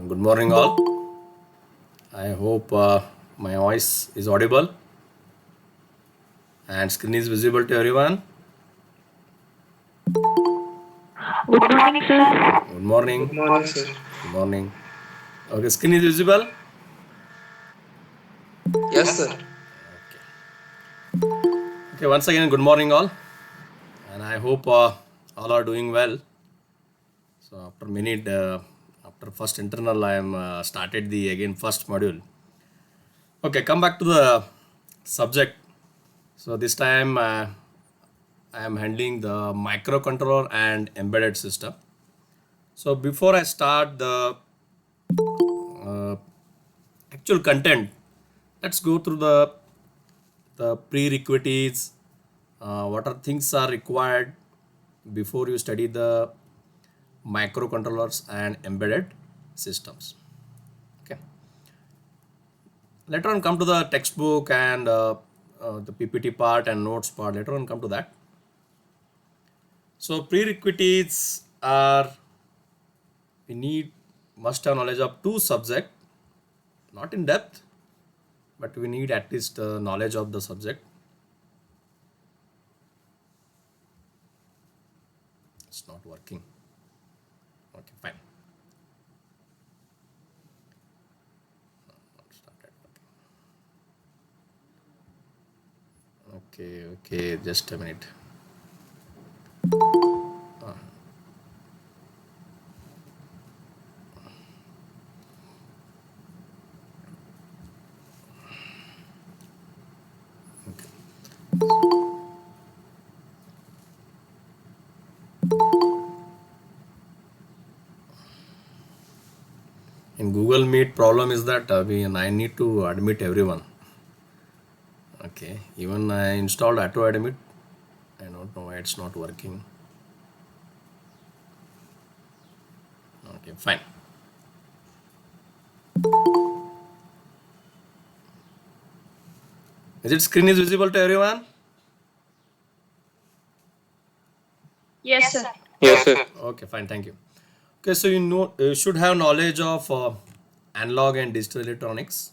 Good morning, all. I hope my voice is audible and screen is visible to everyone. Good morning, sir. Good morning. Good morning, sir. Good morning. Okay, screen is visible. Yes, sir. Okay, once again, good morning, all, and I hope all are doing well. So after first internal, I am started the again first module. Okay, come back to the subject. So this time I am handling the microcontroller and embedded system. So before I start the uh, actual content, let's go through the prerequisites. What are things are required before you study the microcontrollers and embedded systems. Okay. Later on, come to the textbook and the PPT part and notes part. Later on, come to that. So prerequisites are we need must have knowledge of two subject, not in depth, but we need at least knowledge of the subject. It's not working. Okay, fine. Not started. Okay, just a minute. In Google Meet, problem is that I need to admit everyone. Okay, even I installed auto admit. I don't know why it's not working. Okay, fine. Is it screen is visible to everyone? Yes, sir. Yes, sir. Okay, fine. Thank you. Okay, so you should have knowledge of analog and digital electronics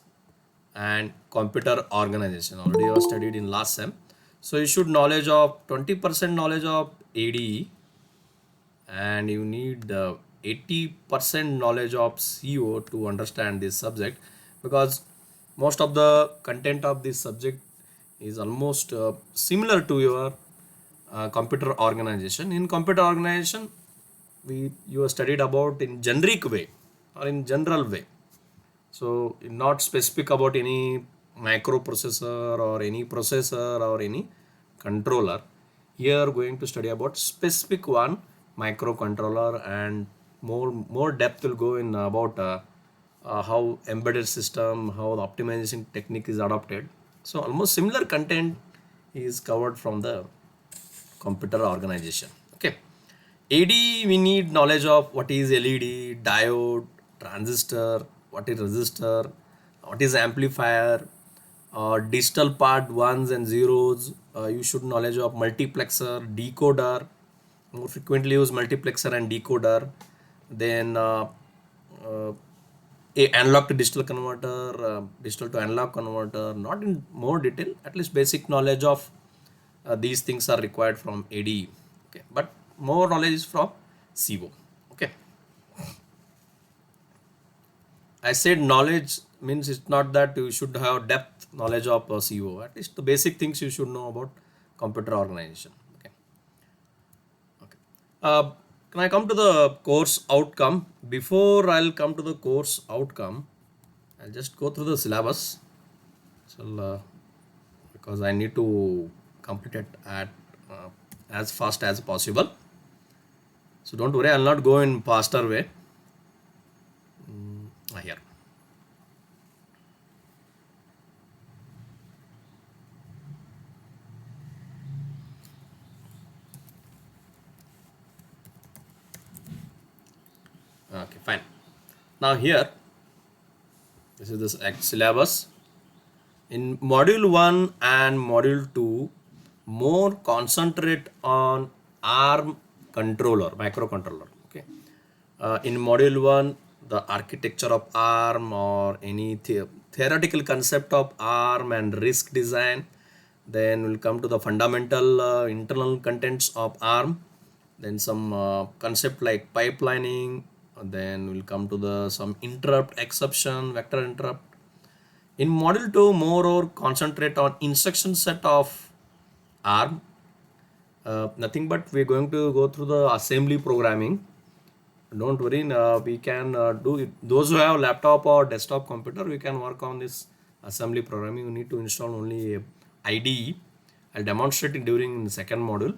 and computer organization. Already you have studied in last sem. So you should knowledge of 20% knowledge of ADE, and you need 80% knowledge of CO to understand this subject, because most of the content of this subject is almost similar to your computer organization. In computer organization, you have studied about in generic way or in general way, so not specific about any microprocessor or any processor or any controller. Here going to study about specific one microcontroller, and more depth will go in about how embedded system, how the optimization technique is adopted. So almost similar content is covered from the computer organization. Okay. AD, we need knowledge of what is LED, diode, transistor, what is resistor, what is amplifier, digital part ones and zeros. You should knowledge of multiplexer, decoder, more frequently use multiplexer and decoder. Then uh, a analog to digital converter, digital to analog converter, not in more detail, at least basic knowledge of these things are required from ADE. Okay, but more knowledge is from CO. Okay, I said knowledge means it's not that you should have depth knowledge of CO. At least the basic things you should know about computer organization. Okay. Okay. Can I come to the course outcome? Before I'll come to the course outcome, I'll just go through the syllabus. So, because I need to complete it at as fast as possible. So don't worry, I'll not go in faster way. Here. Okay, fine. Now here, this is this syllabus. In module 1 and module 2, more concentrate on ARM controller, microcontroller. Okay. In module 1, the architecture of ARM or any theoretical concept of ARM and RISC design. Then we'll come to the fundamental internal contents of ARM. Then some concept like pipelining. Then we'll come to the some interrupt exception, vector interrupt. In module 2, more or concentrate on instruction set of ARM. Nothing but we're going to go through the assembly programming. Don't worry, we can do it. Those who have laptop or desktop computer, we can work on this assembly programming. You need to install only IDE. I'll demonstrate it during the second module.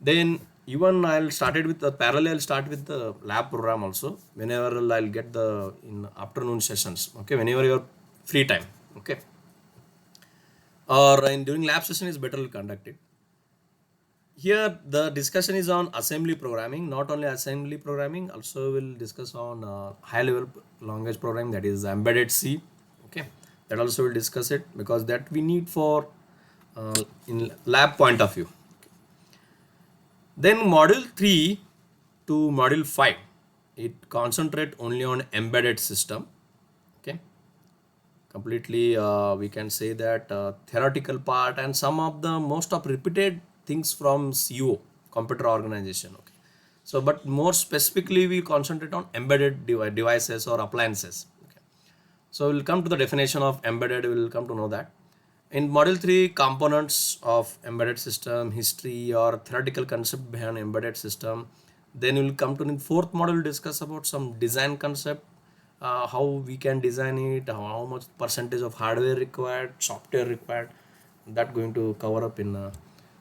Then even I'll started with the parallel. I'll start with the lab program also. Whenever I'll get the in afternoon sessions. Okay, whenever you're free time. Okay, or in during lab session is better to conduct it. Here the discussion is on assembly programming, not only assembly programming, also we'll discuss on high level language programming, that is embedded C. Okay, that also we'll discuss it because that we need for in lab point of view. Then module 3 to module 5, it concentrate only on embedded system. Okay, completely we can say that theoretical part and some of the most of repeated things from CO, computer organization. Okay, so but more specifically we concentrate on embedded devices or appliances. Okay, so we'll come to the definition of embedded. We'll come to know that in module 3, components of embedded system, history or theoretical concept behind embedded system. Then we'll come to in fourth module discuss about some design concept, how we can design it, how much percentage of hardware required, software required. That going to cover up in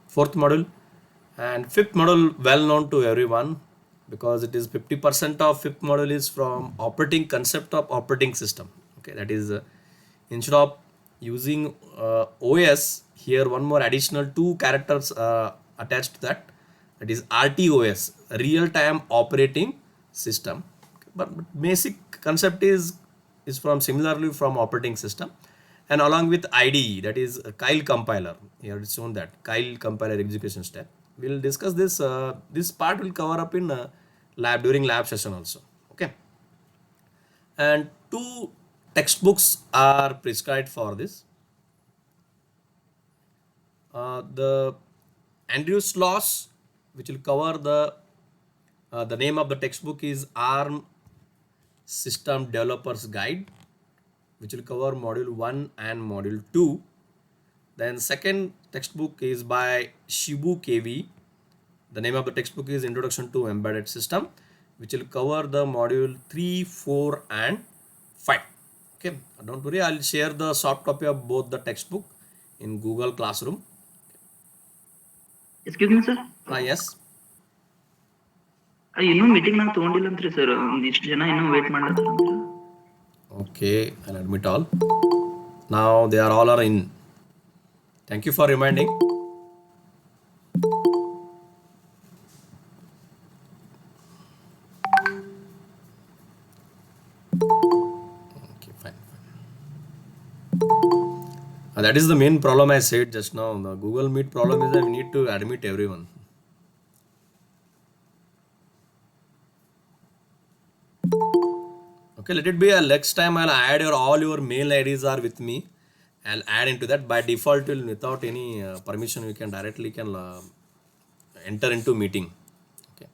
fourth module. And fifth module well known to everyone because it is 50% of fifth module is from operating concept of operating system. Okay, that is instead of using OS, here one more additional two characters attached to that, that is RTOS, real time operating system. Okay, but basic concept is from similarly from operating system, and along with IDE, that is Kyle compiler. Here it's shown that Kyle compiler execution step. We'll discuss this. This part will cover up in lab during lab session also. Okay, and two textbooks are prescribed for this. The Andrews Laws, which will cover the name of the textbook is ARM System Developers Guide, which will cover module 1 and module 2. Then second textbook is by Shibu KV. The name of the textbook is Introduction to Embedded System, which will cover the module 3, 4 and 5. Okay, don't worry, I'll share the soft copy of both the textbook in Google Classroom. Excuse me, sir. Yes. ಇನ್ನೂ meeting ನಾನು ತಗೊಂಡಿಲ್ಲ ಅಂತ್ರಿ sir, ಒಂದಿಷ್ಟು ಜನ ಇನ್ನೂ wait ಮಾಡ್ಲತ್ತಾರಂತ. Okay, I'll admit all. Now they are all are in. Thank you for reminding. Okay, fine. That is the main problem I said just now. The Google Meet problem is that we need to admit everyone. Okay, let it be. Next time I'll add all your mail IDs are with me. I'll add into that. By default, without any permission, you can directly enter into meeting. Okay.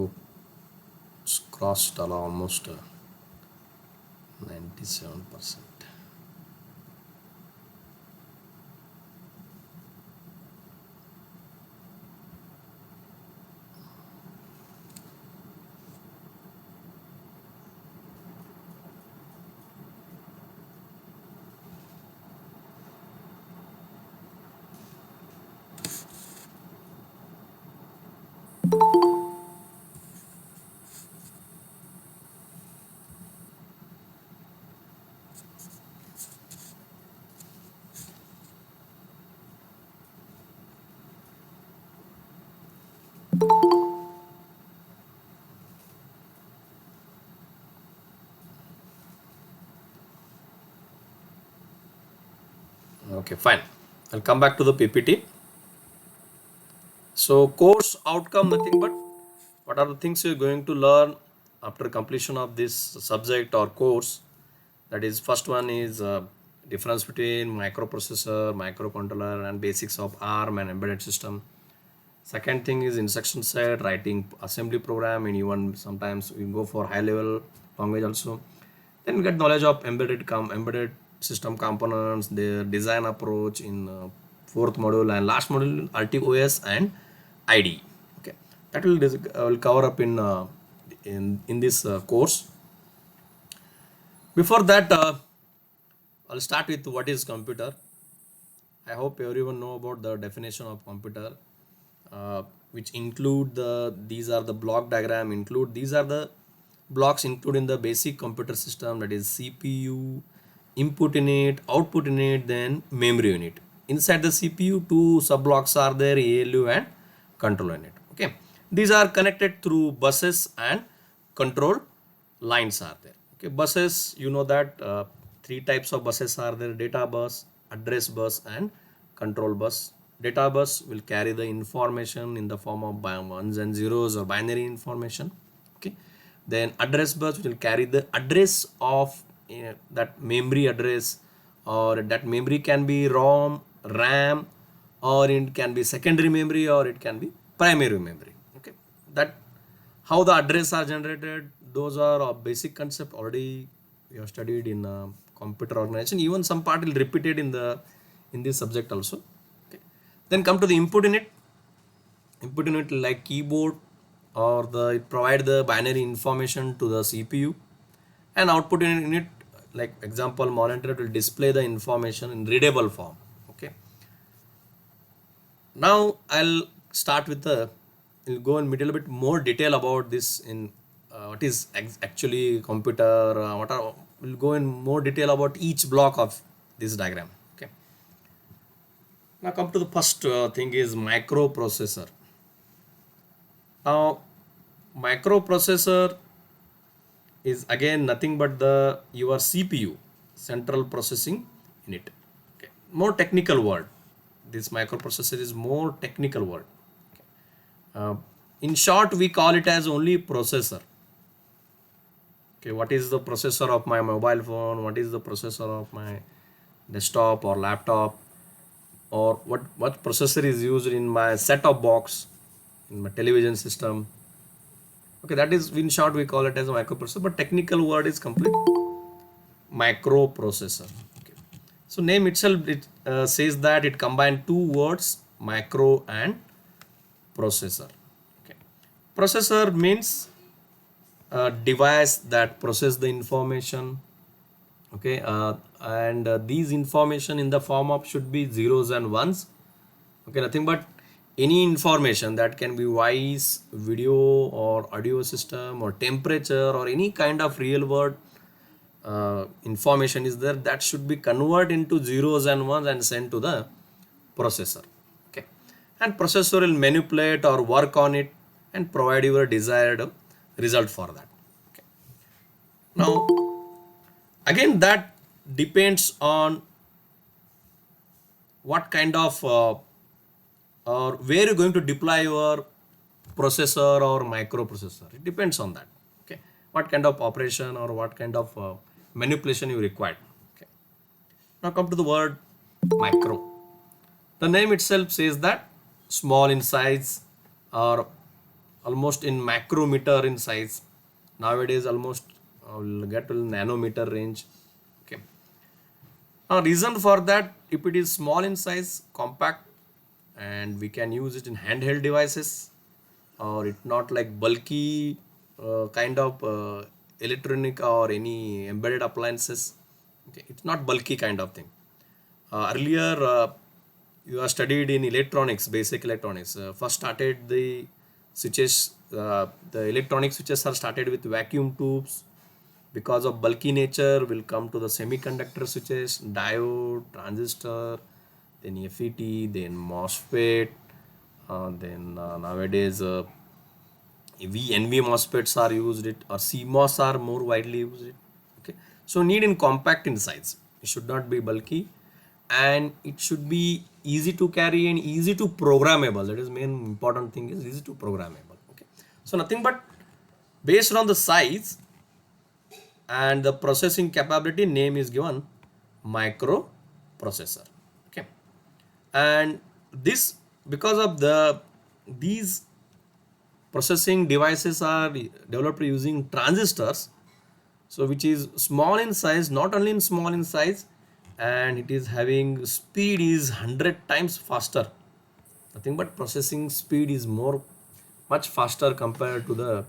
Oh, it's crossed almost 97%. Okay, fine. I'll come back to the PPT. So course outcome, nothing but what are the things you're going to learn after completion of this subject or course. That is, first one is difference between microprocessor, microcontroller, and basics of ARM and embedded system. Second thing is instruction set, writing assembly program, and even sometimes we go for high level language also. Then we get knowledge of embedded system components, their design approach in fourth module, and last module RTOS and IDE. Okay, that will cover up in this course. Before that, I'll start with what is computer. I hope everyone know about the definition of computer, which include these are the block diagram include these are the blocks included in the basic computer system, that is CPU, input unit, output unit, then memory unit. Inside the CPU, two sub blocks are there, ALU and control unit. Okay, these are connected through buses and control lines are there. Okay, buses, you know that three types of buses are there: data bus, address bus, and control bus. Data bus will carry the information in the form of ones and zeros or binary information. Okay, then address bus will carry the address of that memory address, or that memory can be ROM, RAM, or it can be secondary memory, or it can be primary memory. Okay, that how the address are generated, those are a basic concept already we have studied in computer organization. Even some part will repeated in this subject also. Okay, then come to the input unit. Input unit like keyboard, or it provide the binary information to the CPU, and output unit like example monitor will display the information in readable form. Okay, now I'll start with we'll go in little bit more detail about this in what is actually computer, we'll go in more detail about each block of this diagram. Okay, now come to the first thing is microprocessor. Now microprocessor is again nothing but your CPU, central processing unit. Okay, more technical word. This microprocessor is more technical word. In short, we call it as only processor. Okay, what is the processor of my mobile phone? What is the processor of my desktop or laptop? Or what processor is used in my set-top box, in my television system? Okay, that is, in short, we call it as a microprocessor, but technical word is complete microprocessor. Okay, so name itself it says that it combines two words, micro and processor. Okay, processor means a device that process the information. Okay, and these information in the form of should be zeros and ones. Okay, nothing but any information that can be voice, video, or audio system, or temperature, or any kind of real world information is there, that should be converted into zeros and ones and sent to the processor. Okay, and processor will manipulate or work on it and provide your desired result for that. Okay, now again that depends on what kind of or where you're going to deploy your processor or microprocessor. It depends on that. Okay, what kind of operation or what kind of manipulation you require. Okay, now come to the word micro. The name itself says that small in size, or almost in micrometer in size. Nowadays almost will get to nanometer range. Okay, now reason for that, if it is small in size, compact, and we can use it in handheld devices, or it not like bulky kind of electronic or any embedded appliances. Okay, it's not bulky kind of thing. Earlier you have studied in electronics, basic electronics. First started the switches, the electronic switches are started with vacuum tubes. Because of bulky nature, will come to the semiconductor switches, diode, transistor, then FET, then MOSFET, then nowadays NV MOSFETs are used it, or CMOS are more widely used it. Okay, so need in compact in size. It should not be bulky, and it should be easy to carry and easy to programmable. That is main important thing, is easy to programmable. Okay, so nothing but based on the size and the processing capability, name is given microprocessor. Okay, and this, because of these processing devices are developed using transistors, so which is small in size, not only in small in size, and it is having speed is 100 times faster. Nothing but processing speed is much faster compared to the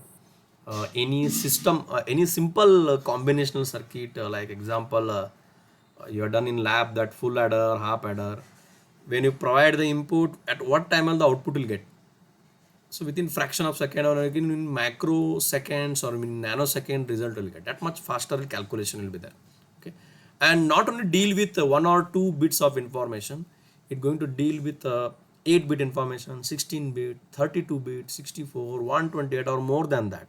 any system, any simple combinational circuit, like example, you are done in lab, that full adder, half adder. When you provide the input, at what time and the output will get, so within fraction of second or again in microseconds or in nanosecond, result will get that much faster, calculation will be there. Okay, and not only deal with 1 or 2 bits of information, it going to deal with 8-bit information, 16-bit, 32-bit, 64, 128 or more than that.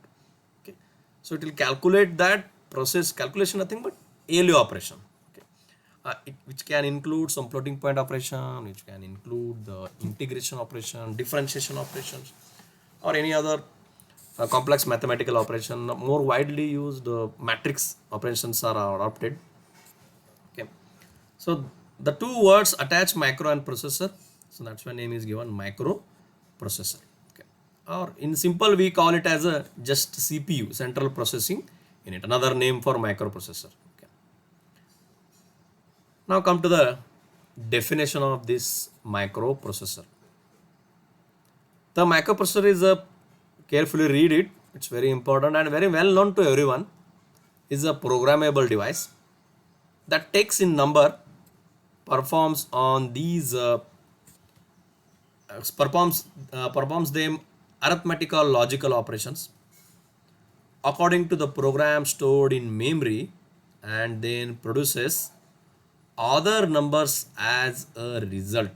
Okay, so it will calculate that process calculation, nothing but ALU operation. Okay, which can include some floating point operation, which can include the integration operation, differentiation operations, or any other complex mathematical operation. More widely used matrix operations are adopted. Okay, so the two words attach, micro and processor, so that's why name is given microprocessor. Okay, or in simple we call it as a just CPU, central processing unit, another name for microprocessor. Okay, now come to the definition of this microprocessor. The microprocessor is a, carefully read it, it's very important and very well known to everyone, is a programmable device that takes in number, performs on these performs them arithmetical logical operations according to the program stored in memory, and then produces other numbers as a result.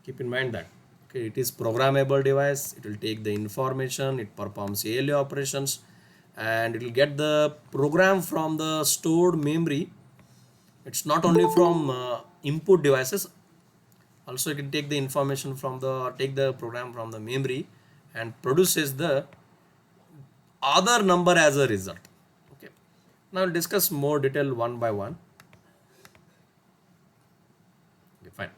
Keep in mind that, okay, it is programmable device, it will take the information, it performs ALU operations, and it will get the program from the stored memory. It's not only from input devices, also it can take the information from take the program from the memory and produces the other number as a result. Okay, now we'll discuss more detail one by one. Okay, fine.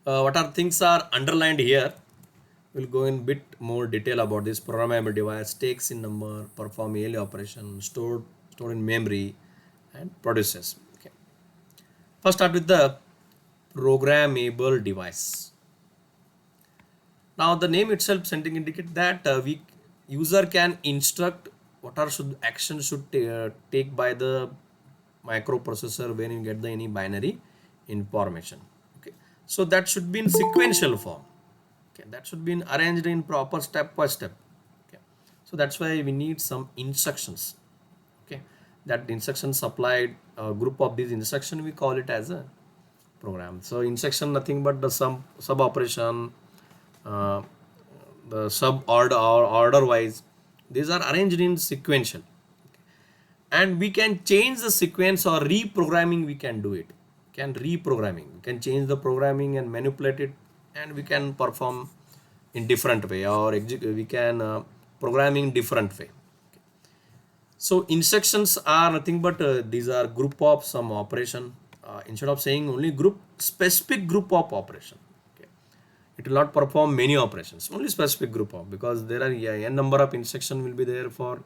What are things are underlined here? We'll go in bit more detail about this programmable device, takes in number, perform ALU operation, stored in memory, and produces. Okay, first start with the programmable device. Now the name itself sending indicate that we user can instruct what are action should take by the microprocessor when you get the any binary information. Okay, so that should be in sequential form. Okay, that should be arranged in proper step by step. Okay, so that's why we need some instructions. Okay, that instruction supplied, a group of these instruction we call it as a program. So instruction nothing but the sub operation, the sub order or order wise, these are arranged in sequential, and we can change the sequence or reprogramming, we can do it, can reprogramming, we can change the programming and manipulate it, and we can perform in different way, or we can programming different way. Okay, so instructions are nothing but these are group of some operation, instead of saying only group, specific group of operation. Okay, it will not perform many operations, only specific group of, because there are n number of instruction will be there for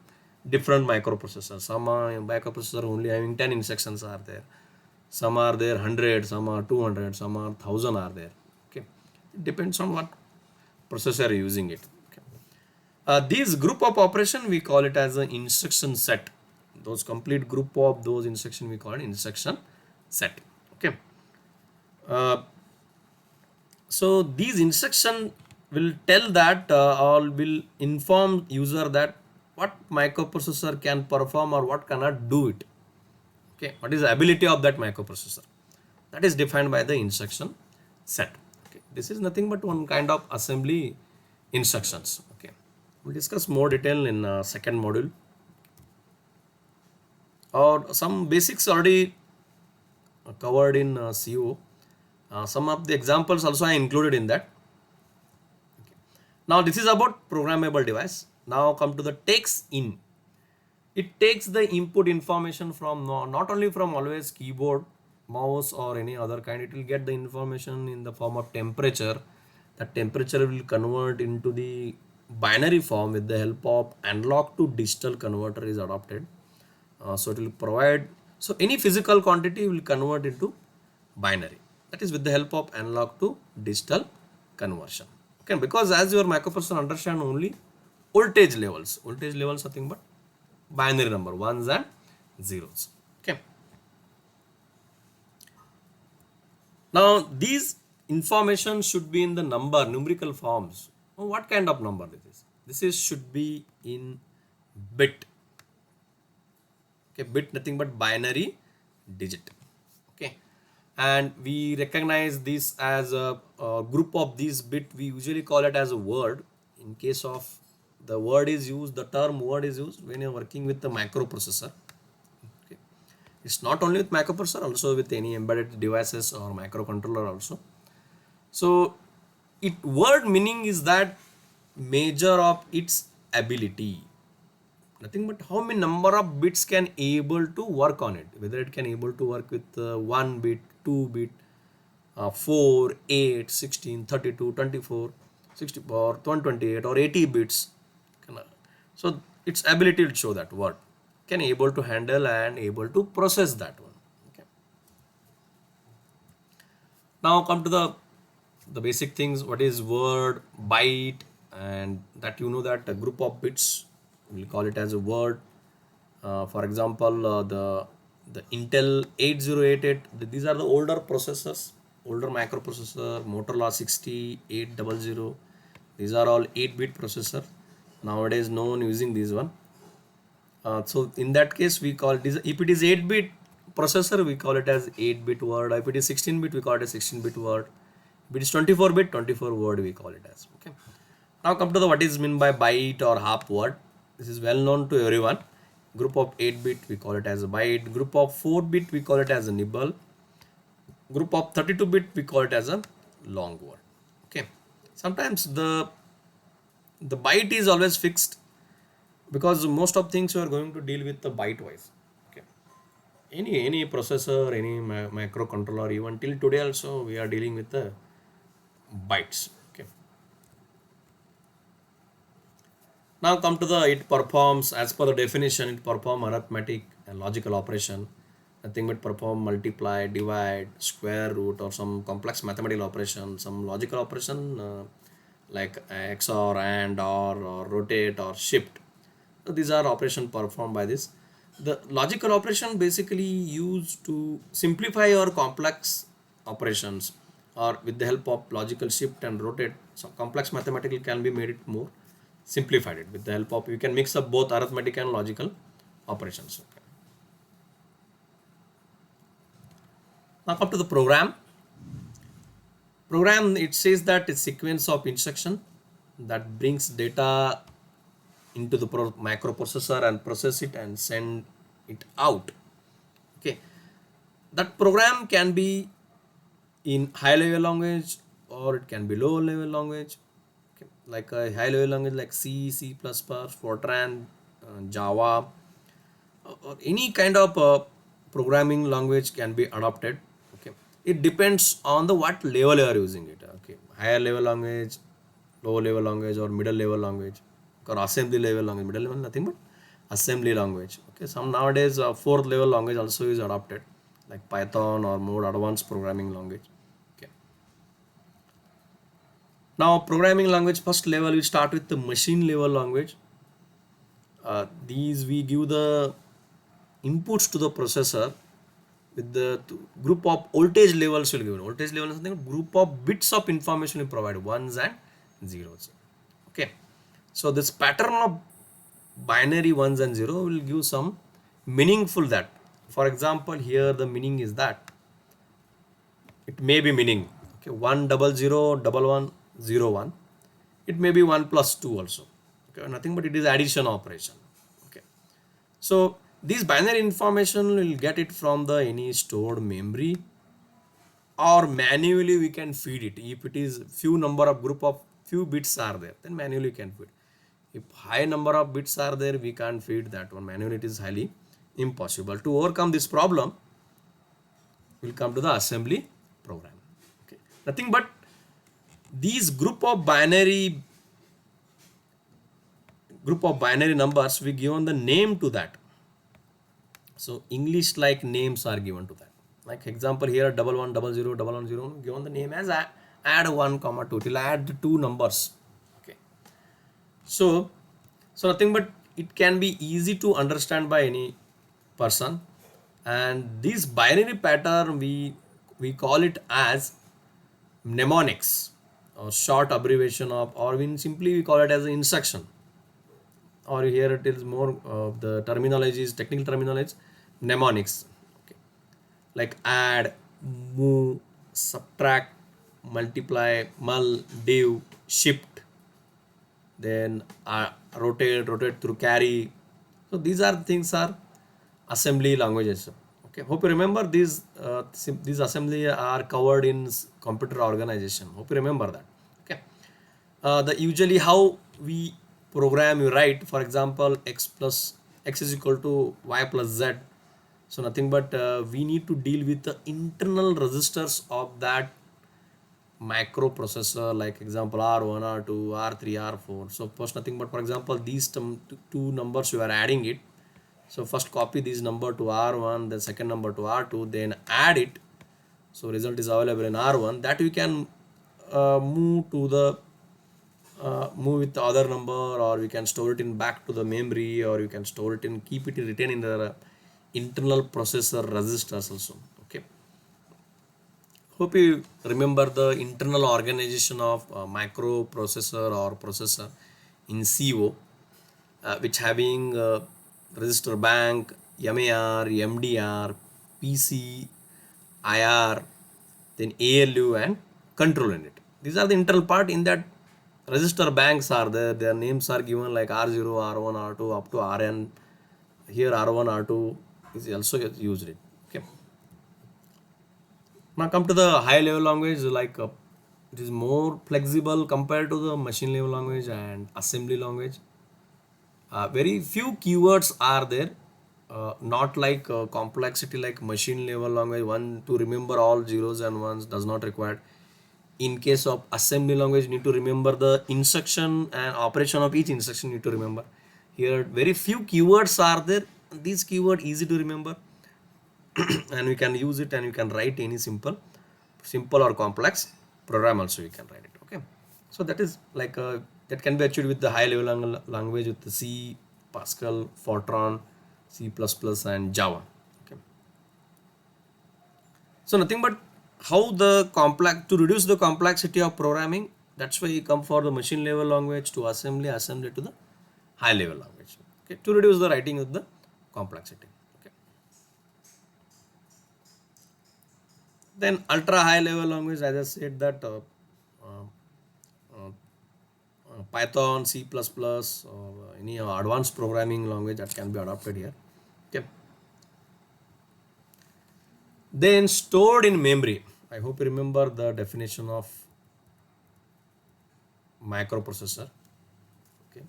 different microprocessors. Some microprocessor only having 10 instructions are there, some are there 100, some are 200, some are 1000 are there. Okay, it depends on what processor are using it. Okay, these group of operation we call it as an instruction set. Those complete group of those instruction we call it instruction set. Okay, so these instruction will tell that or will inform user that what microprocessor can perform or what cannot do it. Okay, what is the ability of that microprocessor, that is defined by the instruction set. Okay, this is nothing but one kind of assembly instructions. Okay, we'll discuss more detail in second module, or some basics already covered in CO. Some of the examples also I included in that. Now this is about programmable device. Now come to the takes in. It takes the input information from not only from always keyboard, mouse or any other kind. It will get the information in the form of temperature. That temperature will convert into the binary form with the help of analog to digital converter is adopted. So it will provide, so any physical quantity will convert into binary. That is with the help of analog to digital conversion. Okay, because as your microprocessor understand only voltage levels nothing but binary number, ones and zeros. Okay. Now these information should be in the numerical forms. What kind of number this is? This is should be in bit. Okay, bit nothing but binary digit. Okay, and we recognize this as a group of these bit. We usually call it as a word. In case of the word is used, the term word is used when you're working with the microprocessor. Okay, it's not only with microprocessor, also with any embedded devices or microcontroller also. So it word meaning is that measure of its ability, nothing but how many number of bits can able to work on it, whether it can able to work with 1 bit, 2 bit, 4, 8, 16, 32, 24, 64, 128 or 80 bits. So its ability will show that word can able to handle and able to process that one. Okay. Now come to the basic things. What is word, byte, and that you know that a group of bits, we'll call it as a word. For example, the Intel 8088, these are the older processors, older microprocessor, Motorola 6800. These are all 8-bit processor. Nowadays no one using this one. So in that case we call it, if it is 8-bit processor we call it as 8-bit word. If it is 16-bit we call it a 16-bit word. If it is 24-bit, 24 word we call it as. Okay. Now come to the what is meant by byte or half word. This is well known to everyone. Group of 8-bit we call it as a byte. Group of 4-bit we call it as a nibble. Group of 32-bit we call it as a long word. Okay. Sometimes the byte is always fixed because most of things we are going to deal with the byte wise. Okay. Any processor, any microcontroller, even till today also we are dealing with the bytes. Okay. Now come to it performs, as per the definition, it perform arithmetic and logical operation. Nothing but perform multiply, divide, square root or some complex mathematical operation, some logical operation like XOR, AND, or rotate or shift. So these are operations performed by this. The logical operation basically used to simplify or complex operations, or with the help of logical shift and rotate, some complex mathematical can be made it more simplified. It with the help of, you can mix up both arithmetic and logical operations. Okay. Now come to the program. Program, it says that a sequence of instruction that brings data into the microprocessor and process it and send it out. Okay, that program can be in high level language or it can be low level language. Okay. Like a high level language like C, C++, Fortran, Java, or any kind of programming language can be adopted. Okay, it depends on the what level you are using it. Okay, higher level language, low level language, or middle level language, or assembly level language. Middle level nothing but assembly language. Okay, some nowadays fourth level language also is adopted, like Python or more advanced programming language. Okay, now programming language first level, we start with the machine level language. These we give the inputs to the processor with the group of voltage levels will give. Voltage level is something, group of bits of information we provide, ones and zeros. Okay, so this pattern of binary ones and zero will give some meaningful that. For example, here the meaning is that it may be meaning, okay, 1001101. It may be 1 plus 2 also. Okay, nothing but it is addition operation. Okay, so This binary information will get it from the any stored memory, or manually we can feed it. If it is few number of group of few bits are there, then manually we can feed. If high number of bits are there, we can't feed that one manually. It is highly impossible. To overcome this problem, we'll come to the assembly program. Okay, nothing but these group of binary numbers, we given the name to that. So English like names are given to that. Like example here, 1100 110, given the name as add 1 comma 2. It will add two numbers. Okay. So nothing but it can be easy to understand by any person, and this binary pattern we call it as mnemonics, or short abbreviation of, or we simply we call it as an instruction, or here it is more the terminology is technical terminology, mnemonics. Okay, like add, move, subtract, multiply, mul, div, shift, then rotate through carry. So these are things are assembly languages. Okay, hope you remember these assembly are covered in computer organization. Hope you remember that. Okay, the usually how we program, you write, for example, x is equal to y plus z. So nothing but we need to deal with the internal registers of that microprocessor, like example R1, R2, R3, R4. So first nothing but, for example, these two numbers you are adding it. So first copy this number to R1, then second number to R2, then add it. So result is available in R1. That we can move with the other number, or we can store it in back to the memory, or you can store it in, keep it written in the internal processor registers also. Okay, hope you remember the internal organization of microprocessor or processor in CO, which having register bank, MAR, MDR, PC, IR, then ALU and control unit. These are the internal part. In that register banks are there, their names are given like R0, R1, R2 up to RN. Here R1, R2 is also used it. Okay, now come to the high level language. Like it is more flexible compared to the machine level language and assembly language. Very few keywords are there, not like complexity like machine level language. One to remember all zeros and ones does not required. In case of assembly language, you need to remember the instruction and operation of each instruction. You need to remember. Here very few keywords are there. These keyword easy to remember and we can use it, and you can write any simple or complex program also you can write it. Okay, so that is like that can be achieved with the high level language with the C, Pascal, Fortran, C++ and Java. Okay, so nothing but how the complex, to reduce the complexity of programming, that's why you come for the machine level language to assembly to the high level language. Okay, to reduce the writing of the complexity. Then ultra high level language, as I said, that Python, C++, or any advanced programming language that can be adopted here. Okay. Then stored in memory. I hope you remember the definition of microprocessor. Okay.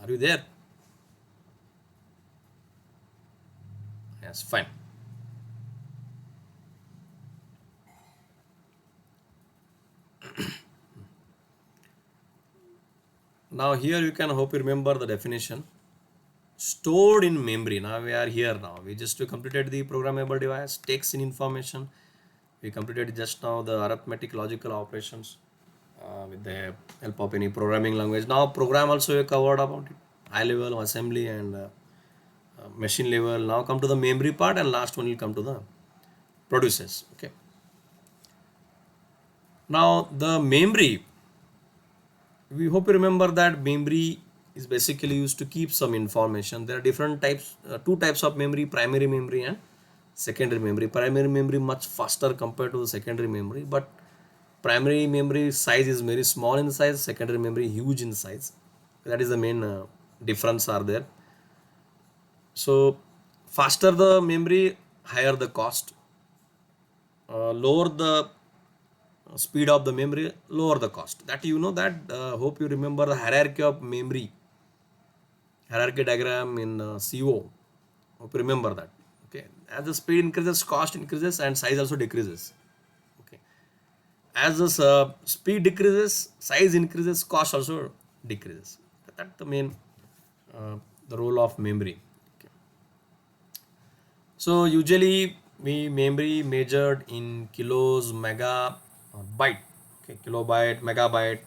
Are you there? Yes, fine. Now here you can hope you remember the definition. Stored in memory. Now we are here now. We just completed the programmable device, takes in information. We completed just now the arithmetic logical operations with the help of any programming language. Now program also we covered about it. High level, assembly and machine level. Now come to the memory part, and last one will come to the producers. Okay. Now the memory, we hope you remember that memory is basically used to keep some information. There are different types, two types of memory: primary memory and secondary memory. Primary memory much faster compared to the secondary memory, but primary memory size is very small in size, secondary memory huge in size. That is the main difference are there. So faster the memory, higher the cost. Lower the speed of the memory, lower the cost. That you know that. Hope you remember the hierarchy of memory, hierarchy diagram in CO. Hope you remember that. Okay, as the speed increases, cost increases, and size also decreases. Okay, as the speed decreases, size increases, cost also decreases. That's the main the role of memory. Okay. So usually we memory measured in kilos, mega, or byte. Okay, kilobyte, megabyte,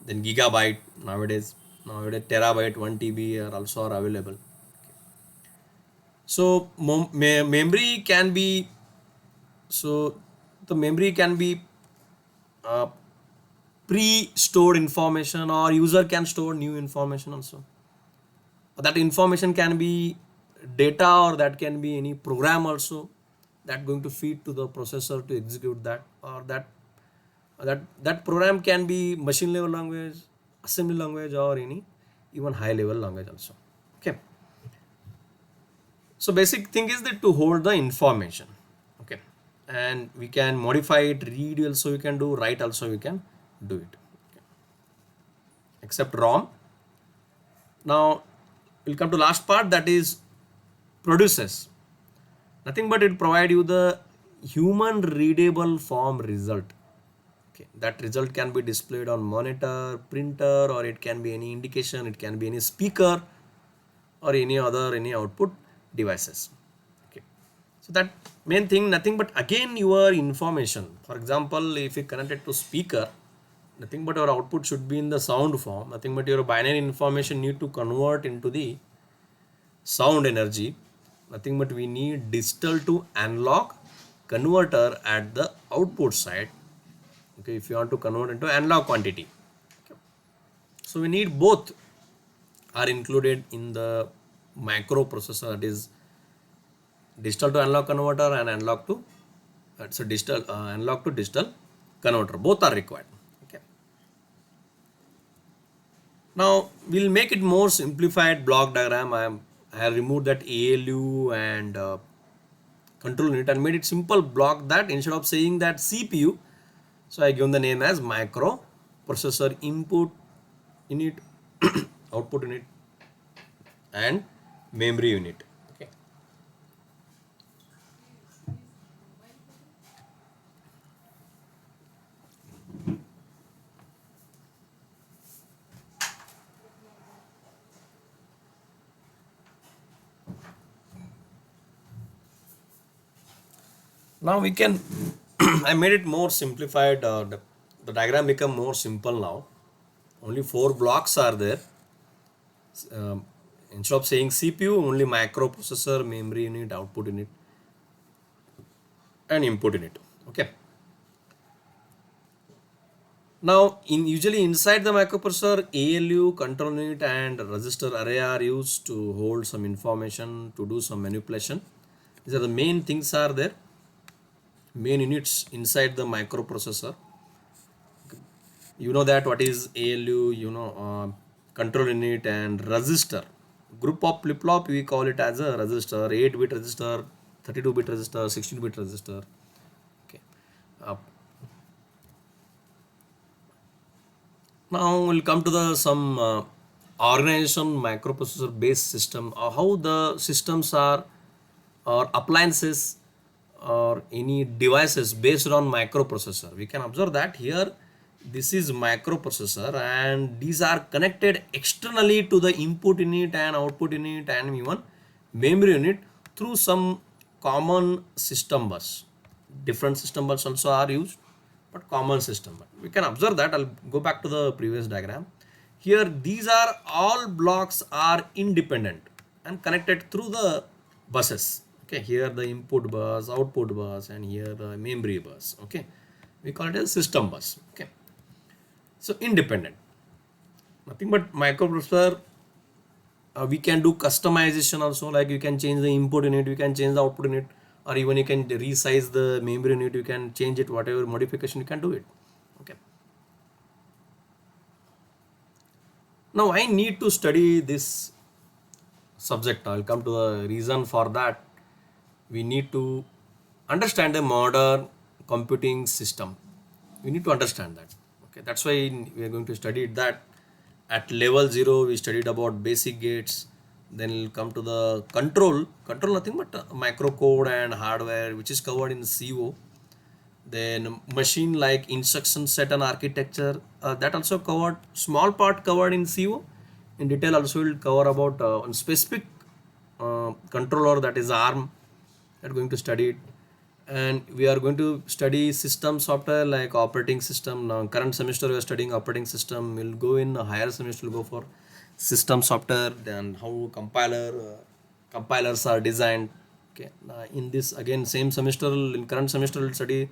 then gigabyte nowadays. Nowadays terabyte, 1 TB are also are available. So memory can be, so the memory can be uh, pre-stored information, or user can store new information also. That information can be data, or that can be any program also that going to feed to the processor to execute that, or that program can be machine level language, assembly language, or any even high level language also. Okay, so basic thing is that to hold the information. Okay, and we can modify it, read also we can do, write also we can do it. Okay. Except ROM. Now we'll come to last part, that is produces. Nothing but it provide you the human readable form result. Okay, that result can be displayed on monitor, printer, or it can be any indication, it can be any speaker, or any output devices. Okay, so that main thing, nothing but again your information. For example, if you connect it to speaker, nothing but your output should be in the sound form. Nothing but your binary information need to convert into the sound energy. Nothing but we need digital to analog converter at the output side. Okay, if you want to convert into analog quantity. Okay. So we need both are included in the microprocessor, that is digital to analog converter and analog to so digital analog to digital converter, both are required. Okay, now we'll make it more simplified block diagram. I have removed that ALU and control unit and made it simple block, that instead of saying that CPU, so I given the name as microprocessor input unit, output unit, and memory unit. Okay. Now we can I made it more simplified. The diagram become more simple now. Only 4 blocks are there. Um, Instead of saying CPU, only microprocessor, memory unit, output unit, and input unit. Okay. Now, usually inside the microprocessor, ALU, control unit, and register array are used to hold some information, to do some manipulation. These are the main things are there. Main units inside the microprocessor. You know that what is ALU, control unit and register. Group of flip-flop, we call it as a register, 8-bit register, 32-bit register, 16-bit register. Okay. Uh, Now we'll come to the some organization microprocessor based system, how the systems are, or appliances or any devices based on microprocessor. We can observe that here this is microprocessor and these are connected externally to the input unit and output unit and even memory unit through some common system bus. Different system bus also are used, but common system bus. We can observe that. I'll go back to the previous diagram. Here these are all blocks are independent and connected through the buses. Okay, here the input bus, output bus, and here the memory bus. Okay, we call it a system bus. Okay, so independent, nothing but microprocessor. We can do customization also, like you can change the input unit, you can change the output unit, or even you can resize the memory unit, you can change it, whatever modification you can do it. Okay, Now I need to study this subject. I'll come to the reason for that. We need to understand the modern computing system. We need to understand that. Okay, that's why we are going to study that. At level 0 we studied about basic gates, then we'll come to the control nothing but microcode and hardware, which is covered in CO. Then machine like instruction set and architecture, that also covered, small part covered in CO. In detail also we'll cover about on specific controller, that is ARM, we are going to study it. And we are going to study system software like operating system. Now current semester we are studying operating system, we'll go in a higher semester, we'll go for system software, then how compilers are designed. Okay, in this again same semester, in current semester we'll study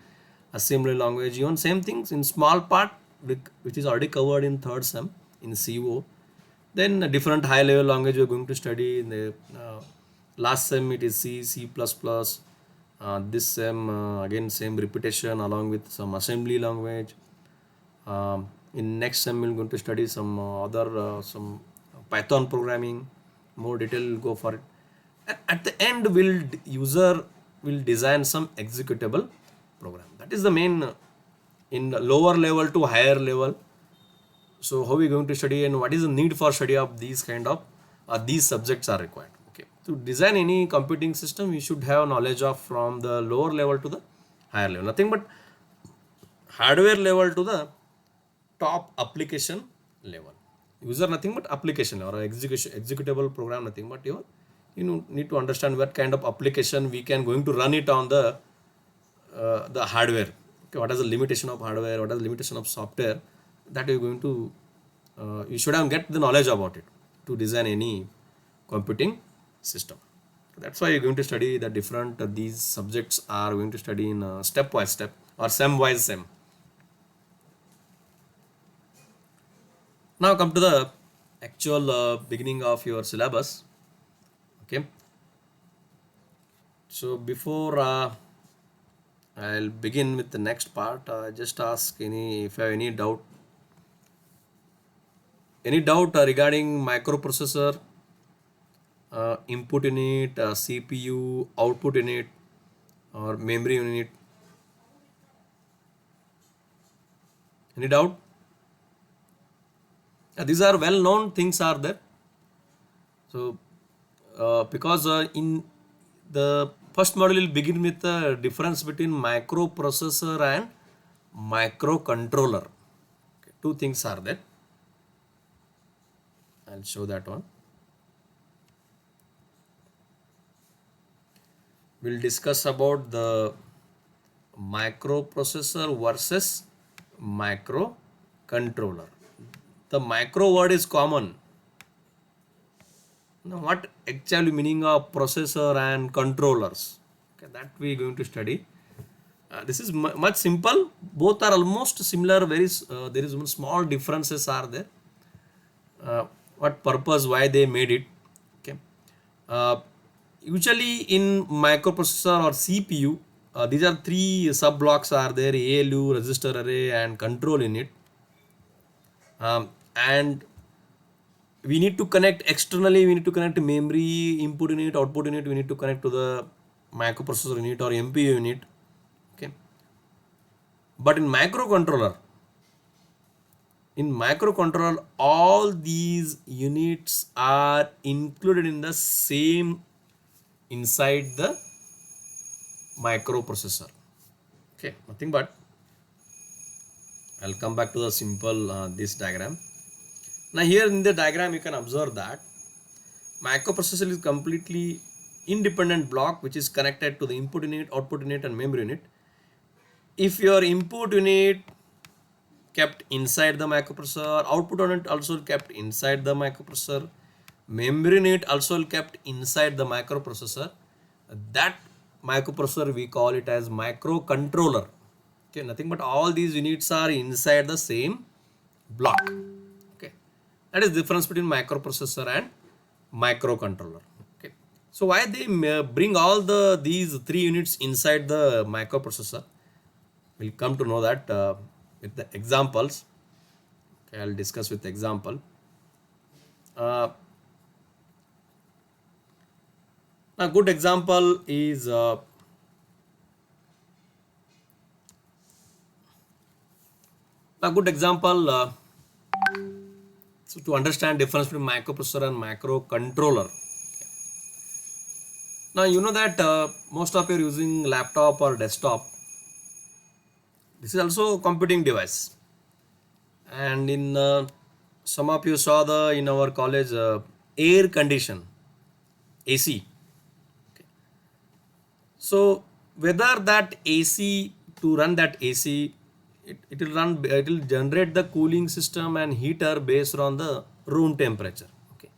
assembly language, even same things in small part which is already covered in third sem in CO. Then a different high level language we're going to study in the last sem, it is C++. This sem again same repetition along with some assembly language. In next sem we're going to study some other some Python programming, more detail will go for it. At the end user will design some executable program. That is the main in lower level to higher level. So how we going to study and what is the need for study of these kind of these subjects are required. Okay, to design any computing system we should have knowledge of from the lower level to the higher level, nothing but hardware level to the top application level. User nothing but application or executable program nothing but you need to understand what kind of application we can going to run it on the hardware. Okay, what is the limitation of hardware, what is the limitation of software, that you're going to you should have get the knowledge about it to design any computing system. That's why you're going to study the different these subjects are going to study in step by step or sem wise sem. Now come to the actual beginning of your syllabus. Okay, so before I'll begin with the next part, just ask if you have any doubt regarding microprocessor, input unit, CPU, output unit, or memory unit. Any doubt? These are well known things are there. So because in the first module will begin with the difference between microprocessor and microcontroller. Okay, two things are there. I'll show that one. We'll discuss about the microprocessor versus microcontroller. The micro word is common. Now what actually meaning of processor and controllers? Okay, that we are going to study. This is much simple. Both are almost similar. There is small differences are there. What purpose, why they made it. Okay. Usually in microprocessor or CPU, these are three sub blocks are there: ALU, register array, and control unit. And we need to connect externally, we need to connect to memory, input unit, output unit, we need to connect to the microprocessor unit or MPU unit. Okay. But in microcontroller, all these units are included in the same inside the microprocessor. Okay, nothing but I'll come back to the simple this diagram. Now here in the diagram you can observe that microprocessor is completely independent block which is connected to the input unit, output unit, and memory unit. If your input unit kept inside the microprocessor, output unit also kept inside the microprocessor, memory unit also kept inside the microprocessor, that microprocessor we call it as microcontroller. Okay, nothing but all these units are inside the same block. Okay, that is the difference between microprocessor and microcontroller. Okay, so why they bring all these three units inside the microprocessor, we'll come to know that with the examples. Okay, I'll discuss with example. Uh, a good example is a good example so to understand difference between microprocessor and microcontroller. Now you know that most of you are using laptop or desktop. This is also a computing device, and in some of you saw the in our college air condition AC. So whether that AC to run that AC, it will generate the cooling system and heater based on the room temperature. Okay,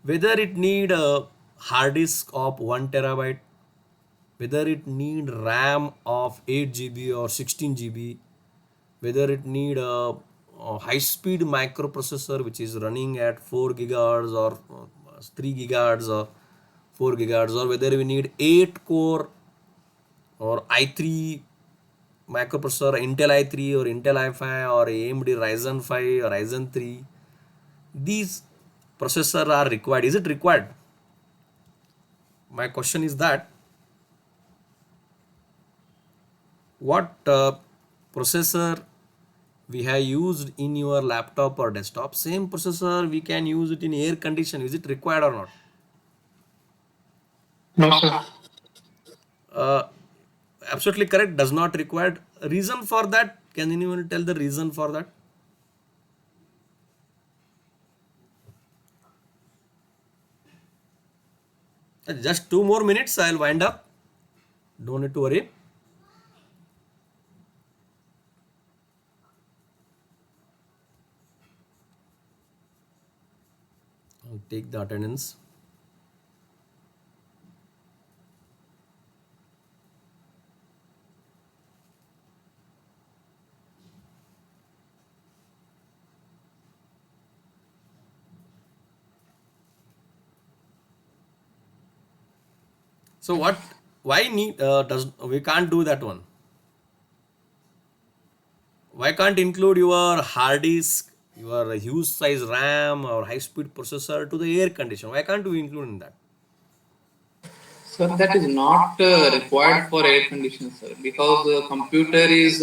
whether it need a hard disk of 1 terabyte, whether it need RAM of 8 GB or 16 GB, whether it need a high speed microprocessor which is running at 4 gigahertz or 3 gigahertz or 4 gigahertz, or whether we need 8 core or i3 microprocessor, Intel i3 or Intel i5 or AMD Ryzen 5 or Ryzen 3, these processors are required. Is it required? My question is that what processor we have used in your laptop or desktop, same processor we can use it in air condition. Is it required or not? No, sir. uh, Absolutely correct, does not required. Reason for that, can anyone tell the reason for that? Just 2 more minutes, I'll wind up, don't need to worry. I'll take the attendance. So what, why need does we can't do that one? Why can't include your hard disk, your huge size RAM or high speed processor to the air condition? Why can't we include in that? Sir, that is not required for air conditioner, sir, because the computer is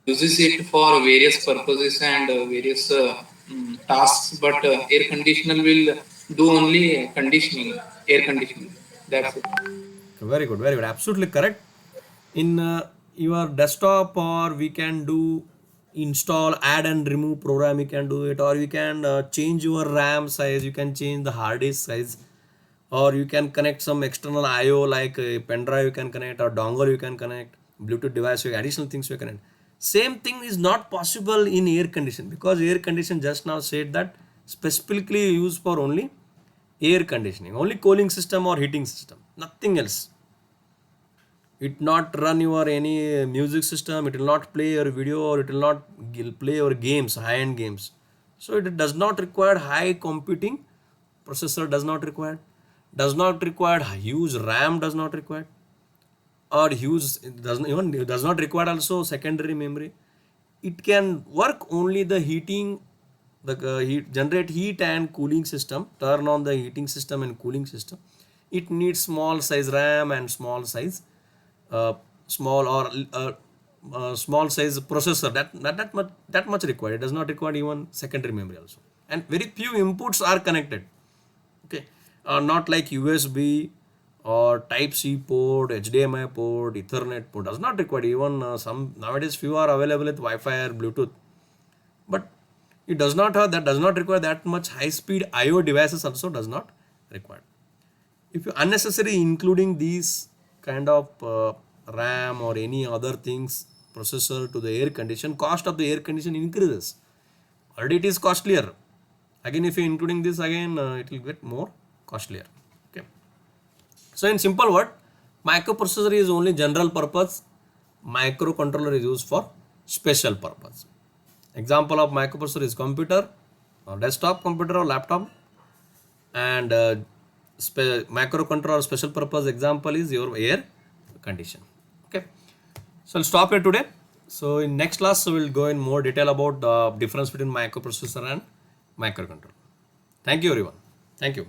uses it for various purposes and various tasks, but air conditioner will do only conditioning, air conditioning. That's it. Very good, very good. Absolutely correct. In your desktop, or we can do install, add and remove program. You can do it, or you can change your RAM size. You can change the hard disk size, or you can connect some external I/O like a pen drive. You can connect, or dongle. You can connect Bluetooth device. Additional things you can connect. Same thing is not possible in air condition, because air condition just now said that specifically used for only air conditioning, only cooling system or heating system, nothing else. It not run your any music system, it will not play your video, or it will not play your games, high end games. So it does not require high computing processor, does not require huge RAM, does not require, or huge, it doesn't even, it does not require also secondary memory. It can work only the heating, the heat, generate heat and cooling system, turn on the heating system and cooling system. It needs small size RAM and small size small or small size processor, that much required. It does not require even secondary memory also, and very few inputs are connected. Okay, not like USB or type C port, HDMI port, Ethernet port, does not require. Even some nowadays few are available with Wi-Fi or Bluetooth, but it does not have, that does not require that much high speed IO devices also does not require. If you unnecessary including these kind of RAM or any other things processor to the air condition, cost of the air condition increases. Already it is costlier. Again, if you including this again, it will get more costlier. Okay. So in simple word, microprocessor is only general purpose. Microcontroller is used for special purpose. Example of microprocessor is computer or desktop computer or laptop, and microcontroller special purpose example is your air condition. Okay, so I'll stop here today. So in next class, we'll go in more detail about the difference between microprocessor and microcontroller. Thank you everyone. Thank you.